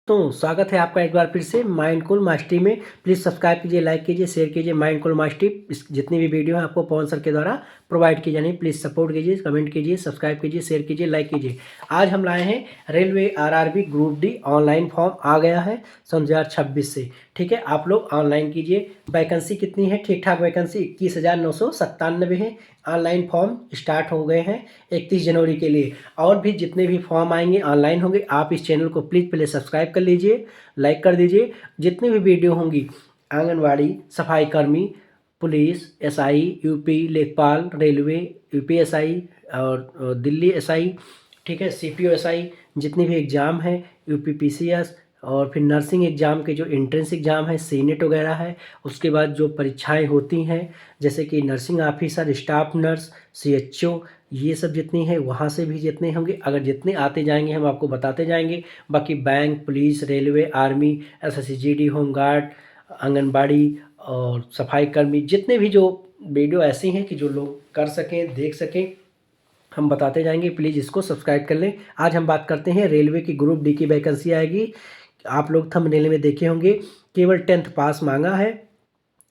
तो स्वागत है आपका एक बार फिर से माइंडफुल मास्टरी में। प्लीज़ सब्सक्राइब कीजिए, लाइक कीजिए, शेयर कीजिए। माइंडफुल मास्टरी इस जितनी भी वीडियो है आपको पवन सर के द्वारा प्रोवाइड की जानी है। प्लीज़ सपोर्ट कीजिए, कमेंट कीजिए, सब्सक्राइब कीजिए, शेयर कीजिए, लाइक कीजिए। आज हम लाए हैं railway RRB group D online form आ गया है सन 2026 से। ठीक है, आप लोग ऑनलाइन कीजिए। वैकेंसी कितनी है? ठीक ठाक वैकेंसी 21,997 है। ऑनलाइन फॉर्म स्टार्ट हो गए हैं 31 जनवरी के लिए। और भी जितने भी फॉर्म आएंगे ऑनलाइन होंगे। आप इस चैनल को प्लीज़ पहले सब्सक्राइब कर लीजिए, लाइक कर दीजिए। जितनी भी वीडियो होंगी आंगनवाड़ी, सफाई कर्मी, पुलिस, एसआई, यूपी लेखपाल, रेलवे, यूपीएसआई और दिल्ली एसआई, ठीक है, सीपीओ एसआई, जितनी भी एग्ज़ाम है, यूपीपीसीएस और फिर नर्सिंग एग्ज़ाम के जो एंट्रेंस एग्ज़ाम है, सीनेट वगैरह है, उसके बाद जो परीक्षाएं होती हैं जैसे कि nursing officer, staff nurse, CHO, ये सब जितनी है वहाँ से भी जितने होंगे, अगर जितने आते जाएंगे हम आपको बताते जाएंगे। बाकी bank, police, railway, army, SSC, home guard, anganwadi और सफाई कर्मी, जितने भी जो वीडियो ऐसी हैं कि जो लोग कर सकें, देख सकें, हम बताते जाएंगे। प्लीज़ इसको सब्सक्राइब कर लें। आज हम बात करते हैं रेलवे की ग्रुप डी की वैकेंसी आएगी। आप लोग थंबनेल में देखे होंगे, केवल 10th पास मांगा है।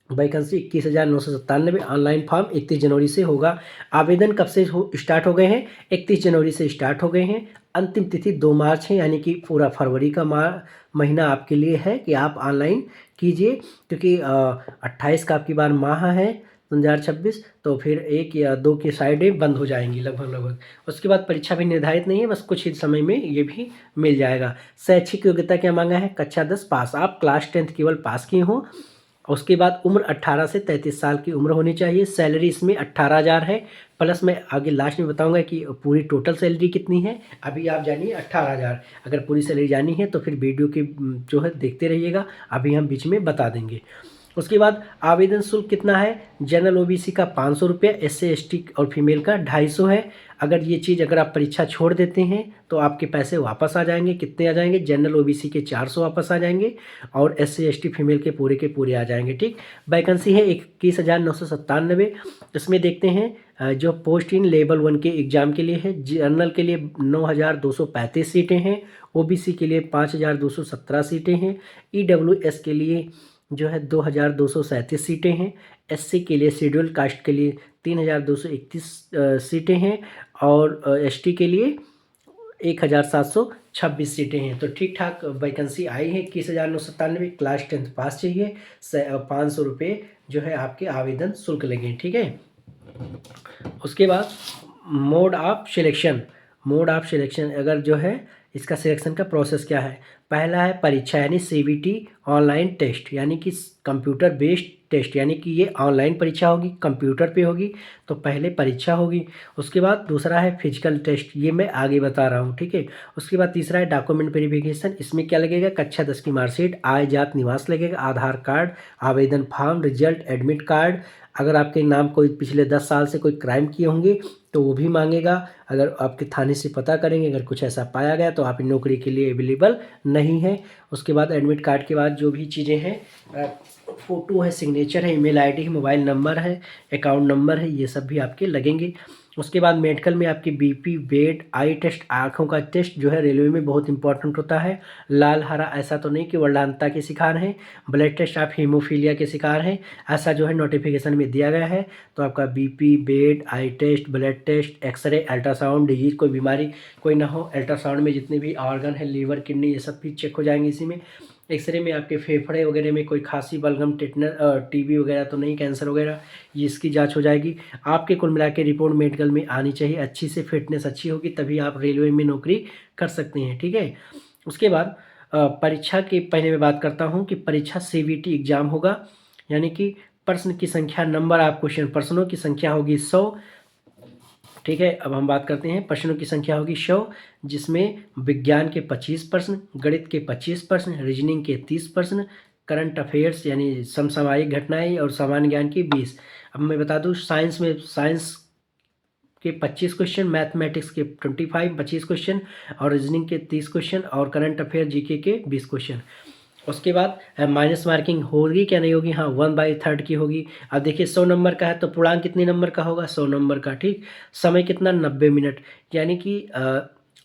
वैकेंसी 21,997। ऑनलाइन फॉर्म 31 जनवरी से होगा। आवेदन कब से स्टार्ट हो गए हैं? 31 जनवरी से स्टार्ट हो गए हैं। अंतिम तिथि 2 मार्च है, यानी कि पूरा फरवरी का महीना आपके लिए है कि आप ऑनलाइन कीजिए, क्योंकि 28 का आपकी बार माह है 2026, तो फिर 1 या 2 की साइडें बंद हो जाएंगी लगभग। उसके बाद परीक्षा भी निर्धारित नहीं है, बस कुछ ही समय में ये भी मिल जाएगा। शैक्षिक योग्यता क्या मांगा है? कक्षा 10 पास। आप क्लास 10th केवल पास किए हों। उसके बाद उम्र 18 से 33 साल की उम्र होनी चाहिए। सैलरी इसमें 18,000 है, प्लस मैं आगे लास्ट में बताऊंगा कि पूरी टोटल सैलरी कितनी है। अभी आप जानिए 18,000। अगर पूरी सैलरी जानी है तो फिर वीडियो की जो है देखते रहिएगा, अभी हम बीच में बता देंगे। उसके बाद आवेदन शुल्क कितना है? जनरल ओबीसी का 500 रुपये, एससी एसटी और फीमेल का 250 है। अगर ये चीज़ अगर आप परीक्षा छोड़ देते हैं तो आपके पैसे वापस आ जाएंगे। कितने आ जाएंगे? जनरल ओबीसी के 400 वापस आ जाएंगे और एससी एसटी फीमेल के पूरे आ जाएंगे। ठीक, वैकेंसी है 21,997। इसमें देखते हैं जो पोस्ट इन लेवल 1 के एग्ज़ाम के लिए है। जनरल के लिए 9,235 सीटें हैं। ओबीसी के लिए 5,217 सीटें हैं। ईडब्ल्यूएस के लिए जो है 2,237 सीटें हैं। एससी के लिए, शेड्यूल कास्ट के लिए 3,231 सीटें हैं और एसटी के लिए 1,726 सीटें हैं। तो ठीक ठाक वैकेंसी आई है। 21,997। क्लास 10th पास चाहिए। 500 रुपये जो है आपके आवेदन शुल्क लगे। ठीक है, उसके बाद मोड ऑफ सिलेक्शन अगर जो है इसका सिलेक्शन का प्रोसेस क्या है? पहला है परीक्षा, यानी सीबीटी ऑनलाइन टेस्ट, यानी कि कंप्यूटर बेस्ड टेस्ट, यानी कि ये ऑनलाइन परीक्षा होगी, कंप्यूटर पे होगी, तो पहले परीक्षा होगी। उसके बाद दूसरा है फिजिकल टेस्ट, ये मैं आगे बता रहा हूँ। ठीक है, उसके बाद तीसरा है डॉक्यूमेंट वेरिफिकेशन। इसमें क्या लगेगा? कक्षा 10 की मार्कशीट, आय जात निवास लगेगा, आधार कार्ड, आवेदन फॉर्म, रिजल्ट, एडमिट कार्ड। अगर आपके नाम कोई पिछले 10 साल से कोई क्राइम किए होंगे तो वो भी मांगेगा। अगर आपके थाने से पता करेंगे, अगर कुछ ऐसा पाया गया तो आप नौकरी के लिए अवेलेबल नहीं है। उसके बाद एडमिट कार्ड के बाद जो भी चीज़ें हैं, फ़ोटो है, सिग्नेचर है, ईमेल आईडी है, मोबाइल नंबर है, अकाउंट नंबर है, ये सब भी आपके लगेंगे। उसके बाद मेडिकल में आपकी बीपी, वेट, आई टेस्ट, आँखों का टेस्ट जो है रेलवे में बहुत इंपॉर्टेंट होता है। लाल हरा ऐसा तो नहीं कि वर्णांतता के शिकार हैं। ब्लड टेस्ट आप हीमोफीलिया के शिकार हैं, ऐसा जो है नोटिफिकेशन में दिया गया है। तो आपका BP, weight, eye test, blood test, X-ray, ultrasound, disease, कोई बीमारी कोई ना हो, अल्ट्रासाउंड में जितने भी ऑर्गन है, लीवर, किडनी, ये सब भी चेक हो जाएंगे इसी में। एक्सरे में आपके फेफड़े वगैरह में कोई खांसी, बलगम, टेटनस, टीबी वगैरह तो नहीं, कैंसर वगैरह, ये इसकी जांच हो जाएगी। आपके कुल मिला के रिपोर्ट मेडिकल में आनी चाहिए अच्छी से, फिटनेस अच्छी होगी तभी आप रेलवे में नौकरी कर सकते हैं। ठीक है, उसके बाद परीक्षा के पहले मैं बात करता हूँ कि परीक्षा सीबीटी एग्ज़ाम होगा, यानी कि प्रश्न की संख्या, नंबर ऑफ क्वेश्चन, प्रश्नों की संख्या होगी 100। ठीक है, अब हम बात करते हैं प्रश्नों की संख्या होगी 100, जिसमें विज्ञान के 25 प्रश्न, गणित के 25 प्रश्न, रीजनिंग के 30 प्रश्न, करंट अफेयर्स यानी समसामयिक घटनाएं और सामान्य ज्ञान की 20। अब मैं बता दूं, साइंस के 25 क्वेश्चन, मैथमेटिक्स के 25 क्वेश्चन और रीजनिंग के 30 क्वेश्चन और करंट अफेयर जीके के 20 क्वेश्चन। उसके बाद माइनस मार्किंग होगी क्या? नहीं होगी, हाँ 1/3 की होगी। अब देखिए 100 नंबर का है तो पूर्णांक कितने नंबर का होगा? 100 नंबर का। ठीक, समय कितना? 90 मिनट, यानी कि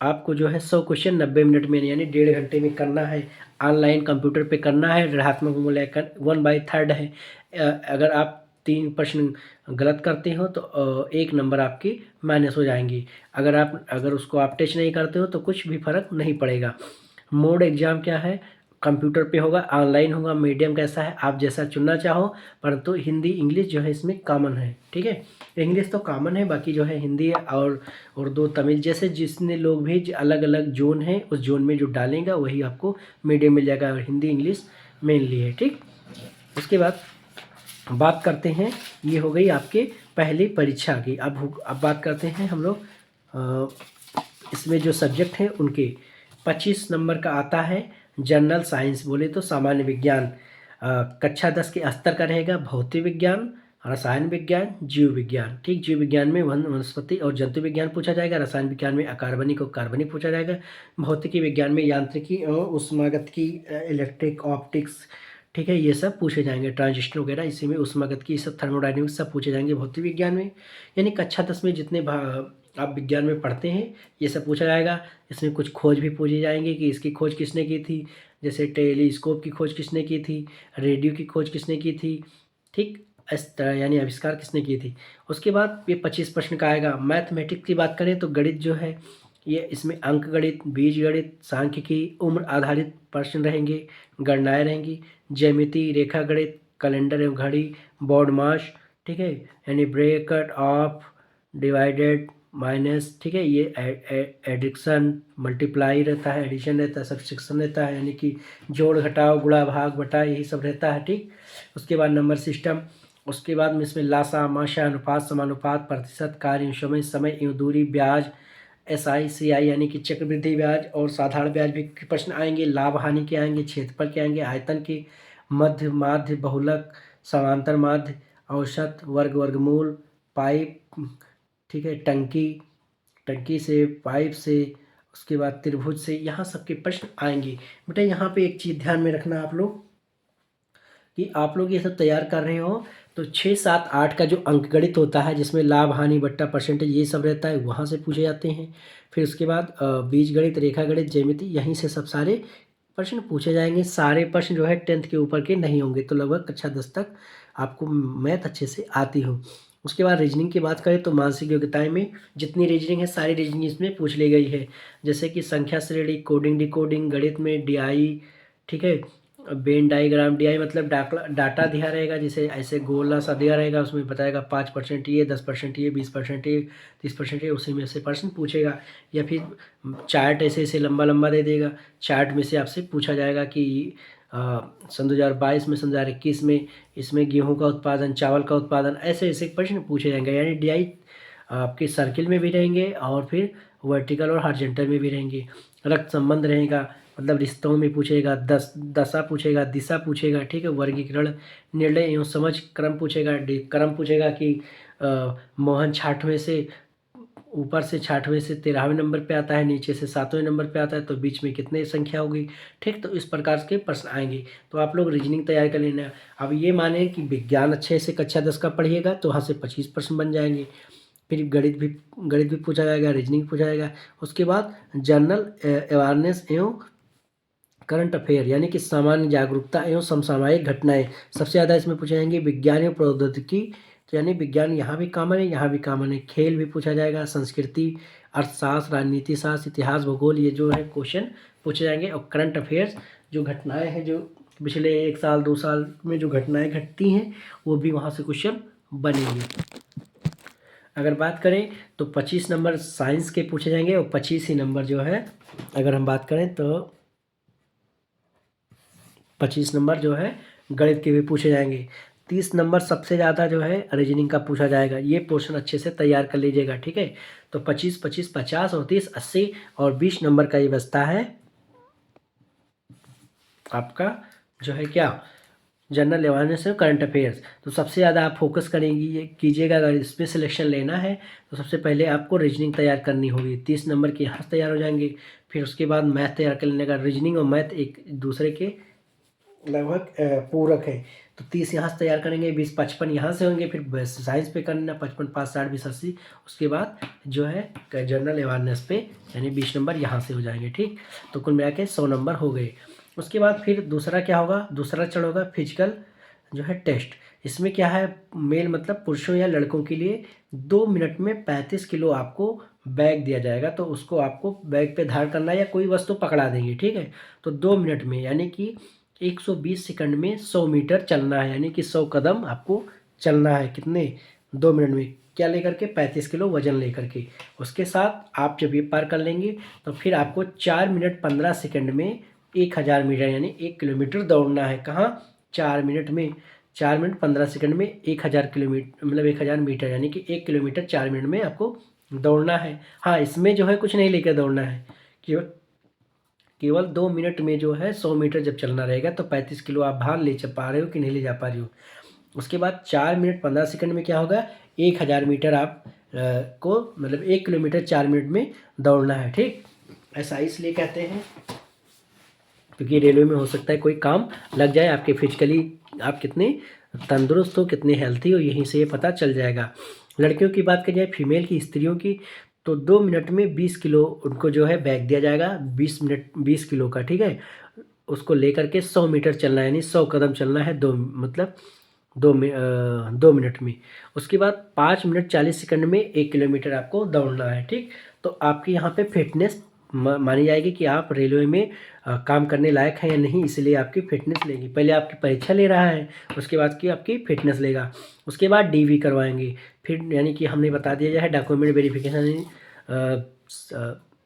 आपको जो है 100 क्वेश्चन 90 मिनट में यानी 1.5 घंटे में करना है। ऑनलाइन कंप्यूटर पे करना है। ऋणात्मक मूल्यांकन 1/3 है। अगर आप 3 प्रश्न गलत करते हो तो 1 नंबर आपकी माइनस हो जाएंगी। अगर उसको आप टच नहीं करते हो तो कुछ भी फ़र्क नहीं पड़ेगा। मोड एग्ज़ाम क्या है? कंप्यूटर पे होगा, ऑनलाइन होगा। मीडियम कैसा है? आप जैसा चुनना चाहो, परंतु हिंदी इंग्लिश जो है इसमें कॉमन है। ठीक है, इंग्लिश तो कॉमन है, बाकी जो है हिंदी और उर्दू तमिल जैसे जितने लोग भी अलग अलग जोन है उस जोन में जो डालेंगे वही आपको मीडियम मिल जाएगा, और हिंदी इंग्लिश मेनली है। ठीक, उसके बाद बात करते हैं, ये हो गई आपके पहली परीक्षा की। अब बात करते हैं हम लोग इसमें जो सब्जेक्ट हैं उनके। 25 नंबर का आता है जनरल साइंस, बोले तो सामान्य विज्ञान। कक्षा 10 के स्तर का रहेगा। भौतिक विज्ञान, रसायन विज्ञान, जीव विज्ञान। ठीक, जीव विज्ञान में वनस्पति और जंतु विज्ञान पूछा जाएगा। रसायन विज्ञान में अकार्बनिक और कार्बनिक पूछा जाएगा। भौतिकी विज्ञान में यांत्रिकी और ऊष्मागतिकी, इलेक्ट्रिक, ऑप्टिक्स, ठीक है, ये सब पूछे जाएंगे। ट्रांजिस्टर वगैरह इसी में, ऊष्मागतिकी, सब थर्मोडायनेमिक्स सब पूछे जाएंगे भौतिक विज्ञान में। यानी कक्षा 10 में जितने आप विज्ञान में पढ़ते हैं ये सब पूछा जाएगा। इसमें कुछ खोज भी पूछी जाएंगी कि इसकी खोज किसने की थी, जैसे टेलीस्कोप की खोज किसने की थी, रेडियो की खोज किसने की थी। ठीक, इस तरह यानी आविष्कार किसने की थी। उसके बाद ये 25 प्रश्न का आएगा। मैथमेटिक्स की बात करें तो गणित जो है ये, इसमें अंक गणित, बीज गणित, सांख्यिकी, उम्र आधारित प्रश्न रहेंगे, गणनाएँ रहेंगी, ज्यामिति, रेखा गणित, कैलेंडर एवं घड़ी, बोर्ड मास, ठीक है, यानी ब्रैकेट, ऑफ, डिवाइडेड, माइनस, ठीक है, ये एडिक्शन, मल्टीप्लाई रहता है, एडिशन रहता है, सब्सट्रैक्शन रहता है, यानी कि जोड़ घटाव, गुणा भाग बटा, यही सब रहता है। ठीक, उसके बाद नंबर सिस्टम, उसके बाद में इसमें लासा, माशा, अनुपात, समानुपात, प्रतिशत, कार्य, समय एवं दूरी, ब्याज, SI, CI यानी कि चक्रवृद्धि ब्याज और साधारण ब्याज भी प्रश्न आएंगे। लाभ हानि के आएंगे, क्षेत्रफल के आएंगे, आयतन के, मध्य, माध्य, बहुलक, समांतर माध्य, औसत, वर्ग, वर्गमूल, पाइप, ठीक है, टंकी से, पाइप से, उसके बाद त्रिभुज से, यहाँ सबके प्रश्न आएंगे। बेटा यहाँ पे एक चीज़ ध्यान में रखना आप लोग कि आप लोग ये सब तैयार कर रहे हो तो 6, 7, 8 का जो अंकगणित होता है जिसमें लाभ हानि बट्टा परसेंटेज ये सब रहता है वहाँ से पूछे जाते हैं। फिर उसके बाद बीज गणित, रेखा गणित, ज्यामिति, यहीं से सब सारे प्रश्न पूछे जाएंगे। सारे प्रश्न जो है 10th के ऊपर के नहीं होंगे, तो लगभग कक्षा 10 तक आपको मैथ अच्छे से आती हो। उसके बाद रीजनिंग की बात करें तो मानसिक योग्यताएं में जितनी रीजनिंग है सारी रीजनिंग इसमें पूछ ली गई है, जैसे कि संख्या श्रेणी, कोडिंग, डिकोडिंग, गणित में DI, ठीक है, वेन डायग्राम। DI मतलब डाटा दिया रहेगा, जैसे ऐसे गोला सा दिया रहेगा, उसमें बताएगा 5% ये, 10% ये, 20% ये, 30% ये, उसी में से प्रश्न पूछेगा। या फिर चार्ट ऐसे ऐसे लंबा लंबा दे देगा, चार्ट में से आपसे पूछा जाएगा कि सन 2022 में, सन 2021 में इसमें गेहूं का उत्पादन, चावल का उत्पादन, ऐसे ऐसे प्रश्न पूछे जाएंगे। यानी DI आपके सर्किल में भी रहेंगे और फिर वर्टिकल और हॉरिजॉन्टल में भी रहेंगे। रक्त संबंध रहेगा, मतलब रिश्तों में पूछेगा, दशा पूछेगा, दिशा पूछेगा, ठीक है, वर्गीकरण, निर्णय एवं समझ, क्रम पूछेगा। क्रम पूछेगा कि मोहन 60वें से, ऊपर से 60वें से 13वें नंबर पे आता है, नीचे से 7वें नंबर पे आता है, तो बीच में कितने संख्या होगी। ठीक, तो इस प्रकार के प्रश्न आएंगे, तो आप लोग रीजनिंग तैयार कर लेना। अब ये माने कि विज्ञान अच्छे से कक्षा 10 का पढ़िएगा तो वहाँ से 25 प्रश्न बन जाएंगे। फिर गणित भी पूछा जाएगा, रीजनिंग पूछा जाएगा। उसके बाद जनरल अवेयरनेस एवं करंट अफेयर यानी कि सामान्य जागरूकता एवं समसामयिक घटनाएं सबसे ज़्यादा इसमें पूछे जाएंगे। विज्ञान एवं प्रौद्योगिकी, तो यानी विज्ञान यहाँ भी कॉमन है, यहाँ भी कॉमन है। खेल भी पूछा जाएगा, संस्कृति, अर्थशास्त्र, राजनीति शास्त्र, इतिहास, भूगोल, ये जो है क्वेश्चन पूछे जाएंगे। और करंट अफेयर्स जो घटनाएं हैं, जो पिछले 1 साल 2 साल में जो घटनाएं घटती हैं वो भी वहाँ से क्वेश्चन बनेंगे। अगर बात करें तो 25 नंबर साइंस के पूछे जाएंगे और 25 ही नंबर जो है, अगर हम बात करें तो 25 नंबर जो है गणित के भी पूछे जाएंगे। 30 नंबर सबसे ज़्यादा जो है रीजनिंग का पूछा जाएगा। ये पोर्शन अच्छे से तैयार कर लीजिएगा, ठीक है। तो 25, 25, 50 और 30, 80 और 20 नंबर का ये बचता है आपका जो है क्या, जनरल अवेयरनेस है, करंट अफेयर्स। तो सबसे ज़्यादा आप फोकस करेंगी ये कीजिएगा। अगर इसमें सिलेक्शन लेना है तो सबसे पहले आपको रीजनिंग तैयार करनी होगी। 30 नंबर के यहाँ तैयार हो जाएंगे। फिर उसके बाद मैथ तैयार कर लेने का। रीजनिंग और मैथ एक दूसरे के लगभग पूरक है। तो 30 यहाँ से तैयार करेंगे, 20 55 यहाँ से होंगे, फिर साइंस पे करना 55 5 60 20 80, उसके बाद जो है जनरल अवेयरनेस पे यानी 20 नंबर यहाँ से हो जाएंगे। ठीक, तो कुल मिला के 100 नंबर हो गए। उसके बाद फिर दूसरा क्या होगा, दूसरा चरण होगा फिजिकल जो है टेस्ट। इसमें क्या है, मेल मतलब पुरुषों या लड़कों के लिए 2 मिनट में 35 किलो आपको बैग दिया जाएगा। तो उसको आपको बैग पे धारण करना है या कोई वस्तु पकड़ा देंगे। ठीक है, तो 2 मिनट में यानी कि 120 सेकंड में 100 मीटर चलना है, यानी कि 100 कदम आपको चलना है। कितने, 2 मिनट में। क्या लेकर के, 35 किलो वजन लेकर के। उसके साथ आप जब ये पार कर लेंगे तो फिर आपको 4 मिनट 15 सेकंड में 1000 मीटर यानी 1 किलोमीटर दौड़ना है। कहाँ, 4 मिनट में, 4 मिनट 15 सेकंड में 1000 किलोमीटर मतलब 1000 मीटर यानी कि 1 किलोमीटर 4 मिनट में आपको दौड़ना है। हाँ, इसमें जो है कुछ नहीं लेकर दौड़ना है, केवल केवल 2 मिनट में जो है 100 मीटर जब चलना रहेगा तो 35 किलो आप भार ले जा पा रहे हो कि नहीं ले जा पा रहे हो। उसके बाद 4 मिनट 15 सेकंड में क्या होगा, 1000 मीटर आप को मतलब 1 किलोमीटर 4 मिनट में दौड़ना है। ठीक, ऐसा इसलिए कहते हैं क्योंकि रेलवे में हो सकता है कोई काम लग जाए, आपके फिजिकली आप कितने तंदुरुस्त हो, कितने हेल्थी हो, यहीं से ये पता चल जाएगा। लड़कियों की बात की जाए, फीमेल की, स्त्रियों की, तो 2 मिनट में 20 किलो उनको जो है बैग दिया जाएगा, 20 किलो का। ठीक है, उसको लेकर के 100 मीटर चलना है यानी 100 कदम चलना है, 2 मिनट में। उसके बाद 5 मिनट 40 सेकंड में 1 किलोमीटर आपको दौड़ना है। ठीक, तो आपकी यहाँ पे फिटनेस मानी जाएगी कि आप रेलवे में काम करने लायक हैं या नहीं, इसलिए आपकी फ़िटनेस लेगी। पहले आपकी परीक्षा ले रहा है, उसके बाद की आपकी फ़िटनेस लेगा। उसके बाद डीवी करवाएंगे, फिर यानी कि हमने बता दिया है डॉक्यूमेंट वेरिफिकेशन,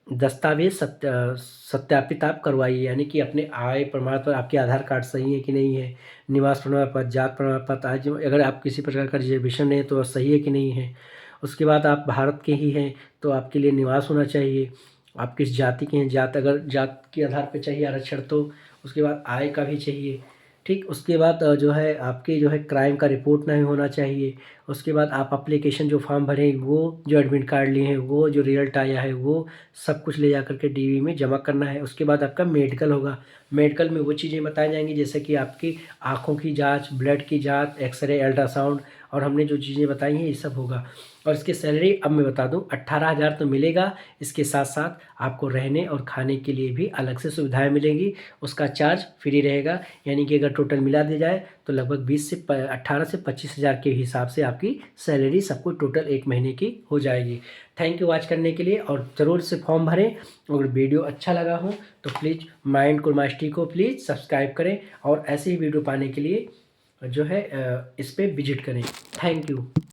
दस्तावेज सत्यापित आप करवाइए, यानी कि अपने आय प्रमाण पत्र, आपके आधार कार्ड सही है कि नहीं है, निवास प्रमाण पत्र, जात प्रमाण पत्र, आज अगर आप किसी प्रकार का रिजर्वेशन है तो सही है कि नहीं है। उसके बाद आप भारत के ही हैं तो आपके लिए निवास होना चाहिए। आप किस जाति के हैं, जात अगर जात के आधार पे चाहिए आरक्षण तो उसके बाद आय का भी चाहिए। ठीक, उसके बाद जो है आपके जो है क्राइम का रिपोर्ट नहीं होना चाहिए। उसके बाद आप एप्लीकेशन जो फॉर्म भरें वो, जो एडमिट कार्ड लिए हैं वो, जो रिजल्ट आया है वो, सब कुछ ले जा करके डीवी में जमा करना है। उसके बाद आपका मेडिकल होगा। मेडिकल में वो चीज़ें बताई जाएंगी जैसे कि आपकी आँखों की जाँच, ब्लड की जाँच, एक्सरे, अल्ट्रासाउंड, और हमने जो चीज़ें बताई हैं ये सब होगा। और इसकी सैलरी अब मैं बता दूं 18,000 तो मिलेगा। इसके साथ साथ आपको रहने और खाने के लिए भी अलग से सुविधाएं मिलेंगी, उसका चार्ज फ्री रहेगा। यानी कि अगर टोटल मिला दिया जाए तो लगभग 18 से 25,000 के हिसाब से आपकी सैलरी सबको टोटल 1 महीने की हो जाएगी। थैंक यू वॉच करने के लिए, और ज़रूर से फॉर्म भरें। अगर वीडियो अच्छा लगा हो तो प्लीज़ माइंड को मास्टरी को प्लीज़ सब्सक्राइब करें, और ऐसे ही वीडियो पाने के लिए जो है इस पर विजिट करें। Thank you.